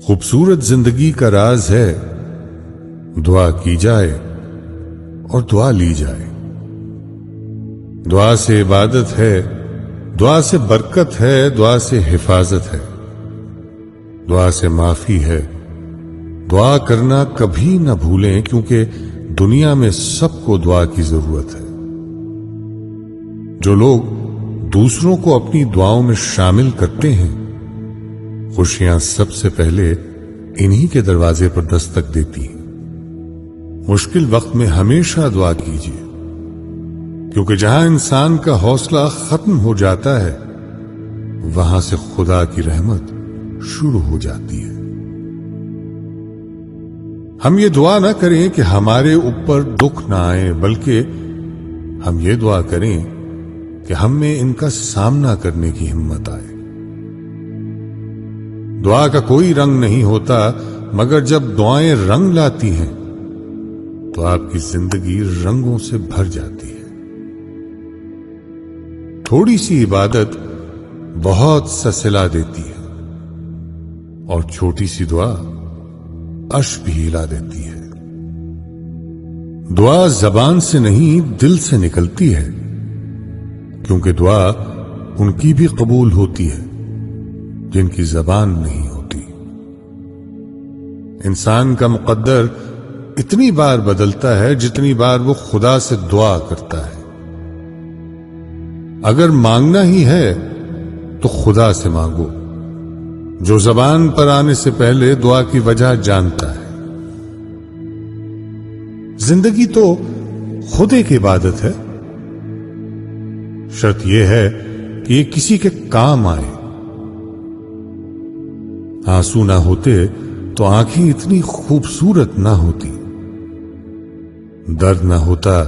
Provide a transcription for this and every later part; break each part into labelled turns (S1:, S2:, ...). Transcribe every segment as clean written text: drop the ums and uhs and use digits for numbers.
S1: خوبصورت زندگی کا راز ہے دعا کی جائے اور دعا لی جائے. دعا سے عبادت ہے، دعا سے برکت ہے، دعا سے حفاظت ہے، دعا سے معافی ہے. دعا کرنا کبھی نہ بھولیں، کیونکہ دنیا میں سب کو دعا کی ضرورت ہے. جو لوگ دوسروں کو اپنی دعاؤں میں شامل کرتے ہیں، خوشیاں سب سے پہلے انہی کے دروازے پر دستک دیتی ہیں. مشکل وقت میں ہمیشہ دعا کیجیے، کیونکہ جہاں انسان کا حوصلہ ختم ہو جاتا ہے وہاں سے خدا کی رحمت شروع ہو جاتی ہے. ہم یہ دعا نہ کریں کہ ہمارے اوپر دکھ نہ آئے، بلکہ ہم یہ دعا کریں کہ ہم میں ان کا سامنا کرنے کی ہمت آئے. دعا کا کوئی رنگ نہیں ہوتا، مگر جب دعائیں رنگ لاتی ہیں تو آپ کی زندگی رنگوں سے بھر جاتی ہے. تھوڑی سی عبادت بہت سا صلہ دیتی ہے، اور چھوٹی سی دعا عرش بھی ہلا دیتی ہے. دعا زبان سے نہیں دل سے نکلتی ہے، کیونکہ دعا ان کی بھی قبول ہوتی ہے جن کی زبان نہیں ہوتی. انسان کا مقدر اتنی بار بدلتا ہے جتنی بار وہ خدا سے دعا کرتا ہے. اگر مانگنا ہی ہے تو خدا سے مانگو، جو زبان پر آنے سے پہلے دعا کی وجہ جانتا ہے. زندگی تو خود ایک عبادت ہے، شرط یہ ہے کہ یہ کسی کے کام آئے. آنسو نہ ہوتے تو آنکھیں اتنی خوبصورت نہ ہوتی، درد نہ ہوتا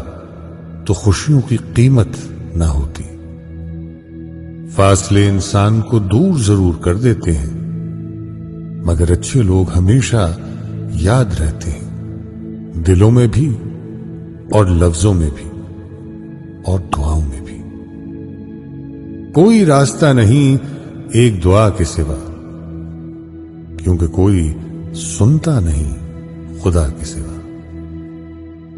S1: تو خوشیوں کی قیمت نہ ہوتی. فاصلے انسان کو دور ضرور کر دیتے ہیں، مگر اچھے لوگ ہمیشہ یاد رہتے ہیں، دلوں میں بھی اور لفظوں میں بھی اور دعاؤں میں بھی. کوئی راستہ نہیں ایک دعا کے سوا، کیونکہ کوئی سنتا نہیں خدا کے سوا.